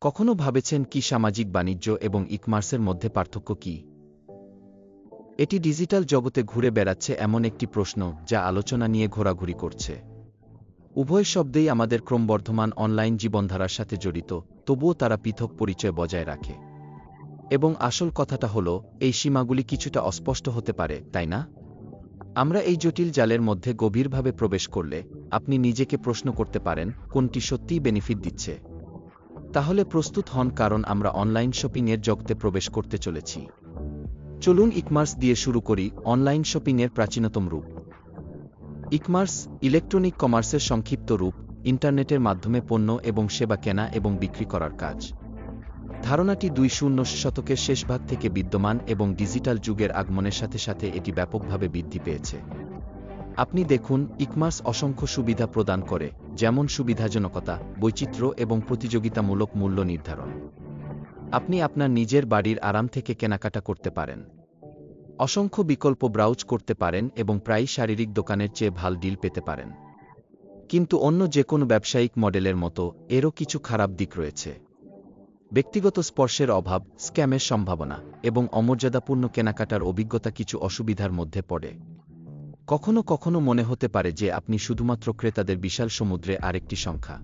কখনো ভাবেছেন কি সামাজিক বাণিজ্য এবং ই-কমার্সের মধ্যে পার্থক্য কি? এটি ডিজিটাল জগতে ঘুরে বেড়াচ্ছে এমন একটি প্রশ্ন যা আলোচনা নিয়ে ঘোরাঘুরি করছে। উভয় শব্দেই আমাদের ক্রমবর্ধমান অনলাইন জীবনধারার সাথে জড়িত, তবুও তারা পৃথক পরিচয় বজায় রাখে। এবং আসল কথাটা হলো, এই সীমাগুলি কিছুটা অস্পষ্ট হতে পারে, তাই না? আমরা এই জটিল জালের মধ্যে গভীরভাবে প্রবেশ করলে আপনি নিজেকে প্রশ্ন করতে পারেন, কোনটি সত্যিই বেনিফিট দিচ্ছে? তাহলে প্রস্তুত হন, কারণ আমরা অনলাইন শপিংয়ের জগতে প্রবেশ করতে চলেছি। চলুন ই-কমার্স দিয়ে শুরু করি, অনলাইন শপিংয়ের প্রাচীনতম রূপ। ই-কমার্স, ইলেকট্রনিক কমার্সের সংক্ষিপ্ত রূপ, ইন্টারনেটের মাধ্যমে পণ্য এবং সেবা কেনা এবং বিক্রি করার কাজ। ধারণাটি 20 শতকের শেষভাগ থেকে বিদ্যমান এবং ডিজিটাল যুগের আগমনের সাথে সাথে এটি ব্যাপকভাবে বৃদ্ধি পেয়েছে। আপনি দেখুন, ই-কমার্স অসংখ্য সুবিধা প্রদান করে, যেমন সুবিধাজনকতা, বৈচিত্র্য এবং প্রতিযোগিতামূলক মূল্য নির্ধারণ। আপনি আপনার নিজের বাড়ির আরাম থেকে কেনাকাটা করতে পারেন। অসংখ্য বিকল্প ব্রাউজ করতে পারেন এবং প্রায়ই শারীরিক দোকানের চেয়ে ভালো ডিল পেতে পারেন। কিন্তু অন্য যে কোনো ব্যবসায়িক মডেলের মতো এরও কিছু খারাপ দিক রয়েছে। ব্যক্তিগত স্পর্শের অভাব, স্ক্যামের সম্ভাবনা এবং অমর্যাদাপূর্ণ কেনাকাটার অভিজ্ঞতা কিছু অসুবিধার মধ্যে পড়ে। কখনো কখনো মনে হতে পারে যে আপনি শুধুমাত্র ক্রেতাদের বিশাল সমুদ্রে আরেকটি সংখ্যা।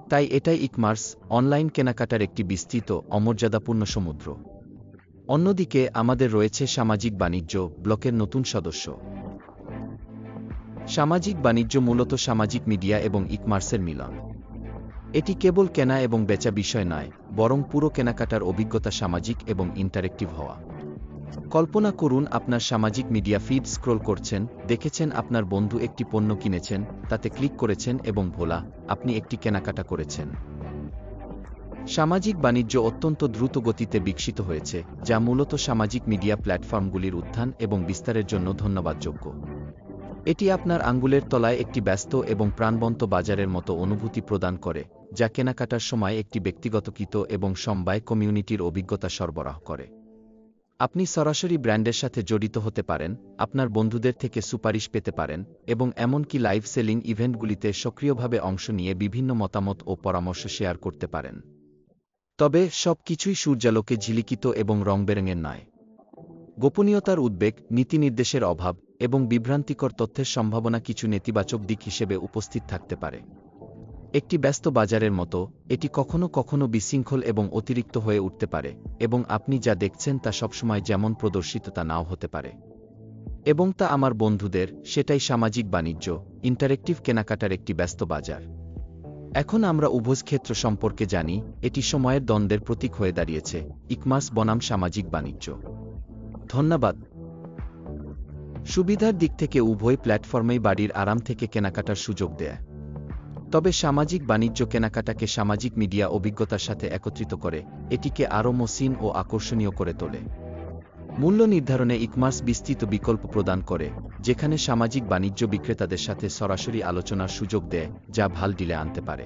তাই এটাই ই-কমার্স, অনলাইন কেনাকাটার একটি বিস্তৃত, অমর্যাদাপূর্ণ সমুদ্র। অন্যদিকে আমাদের রয়েছে সামাজিক বাণিজ্য ব্লকের নতুন সদস্য। সামাজিক বাণিজ্য মূলত সামাজিক মিডিয়া এবং ই-কমার্সের মিলন। এটি কেবল কেনা এবং বেচা বিষয় নয়, বরং পুরো কেনাকাটার অভিজ্ঞতা সামাজিক এবং ইন্টারেক্টিভ হওয়া। কল্পনা করুন, আপনার সামাজিক মিডিয়া ফিড স্ক্রল করছেন, দেখেছেন আপনার বন্ধু একটি পণ্য কিনেছেন, তাতে ক্লিক করেছেন এবং ভোলা, আপনি একটি কেনাকাটা করেছেন। সামাজিক বাণিজ্য অত্যন্ত দ্রুত গতিতে বিকশিত হয়েছে, যা মূলত সামাজিক মিডিয়া প্ল্যাটফর্মগুলির উত্থান এবং বিস্তারের জন্য ধন্যবাদযোগ্য। এটি আপনার আঙ্গুলের তলায় একটি ব্যস্ত এবং প্রাণবন্ত বাজারের মতো অনুভূতি প্রদান করে, যা কেনাকাটার সময় একটি ব্যক্তিগতকৃত এবং সমবায় কমিউনিটির অভিজ্ঞতা সরবরাহ করে। আপনি সরাসরি ব্র্যান্ডের সাথে জড়িত হতে পারেন, আপনার বন্ধুদের থেকে সুপারিশ পেতে পারেন এবং এমনকি লাইভ সেলিং ইভেন্টগুলিতে সক্রিয়ভাবে অংশ নিয়ে বিভিন্ন মতামত ও পরামর্শ শেয়ার করতে পারেন। তবে সব কিছুই সূর্যালোকে ঝিলিকিত এবং রংবেরঙের নয়। গোপনীয়তার উদ্বেগ, নীতিনির্দেশের অভাব এবং বিভ্রান্তিকর তথ্যের সম্ভাবনা কিছু নেতিবাচক দিক হিসেবে উপস্থিত থাকতে পারে। একটি ব্যস্ত বাজারের মতো, এটি কখনো কখনো বিশৃঙ্খল এবং অতিরিক্ত হয়ে উঠতে পারে, এবং আপনি যা দেখছেন তা সবসময় যেমন প্রদর্শিত তা নাও হতে পারে। এবং তা আমার বন্ধুদের, সেটাই সামাজিক বাণিজ্য, ইন্টারেক্টিভ কেনাকাটার একটি ব্যস্ত বাজার। এখন আমরা উভয় ক্ষেত্র সম্পর্কে জানি, এটি সময়ের দ্বন্দ্বের প্রতীক হয়ে দাঁড়িয়েছে, ই-কমার্স বনাম সামাজিক বাণিজ্য। ধন্যবাদ। সুবিধার দিক থেকে উভয় প্ল্যাটফর্মেই বাড়ির আরাম থেকে কেনাকাটার সুযোগ দেয়। তবে সামাজিক বাণিজ্য কেনাকাটাকে সামাজিক মিডিয়া অভিজ্ঞতার সাথে একত্রিত করে, এটিকে আরও মসৃণ ও আকর্ষণীয় করে তোলে। মূল্য নির্ধারণে ই-কমার্স বিস্তৃত বিকল্প প্রদান করে, যেখানে সামাজিক বাণিজ্য বিক্রেতাদের সাথে সরাসরি আলোচনার সুযোগ দেয়, যা ভাল ডিলে আনতে পারে।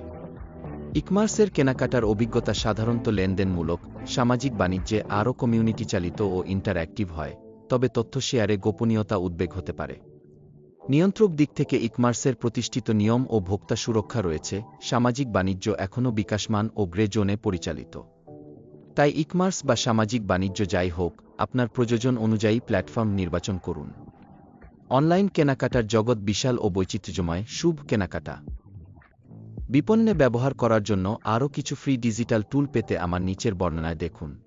ই-কমার্সের কেনাকাটার অভিজ্ঞতা সাধারণত লেনদেনমূলক, সামাজিক বাণিজ্যে আরও কমিউনিটি চালিত ও ইন্টারঅ্যাক্টিভ হয়, তবে তথ্য শেয়ারে গোপনীয়তা উদ্বেগ হতে পারে। নিয়ন্ত্রক দিক থেকে ই-কমার্সের প্রতিষ্ঠিত নিয়ম ও ভোক্তা সুরক্ষা রয়েছে, সামাজিক বাণিজ্য এখনও বিকাশমান ও গ্রে জোনে পরিচালিত। তাই ই-কমার্স বা সামাজিক বাণিজ্য যাই হোক, আপনার প্রয়োজন অনুযায়ী প্ল্যাটফর্ম নির্বাচন করুন। অনলাইন কেনাকাটার জগৎ বিশাল ও বৈচিত্র্যময়। শুভ কেনাকাটা। বিপণনে ব্যবহার করার জন্য আরও কিছু ফ্রি ডিজিটাল টুল পেতে আমার নিচের বর্ণনায় দেখুন।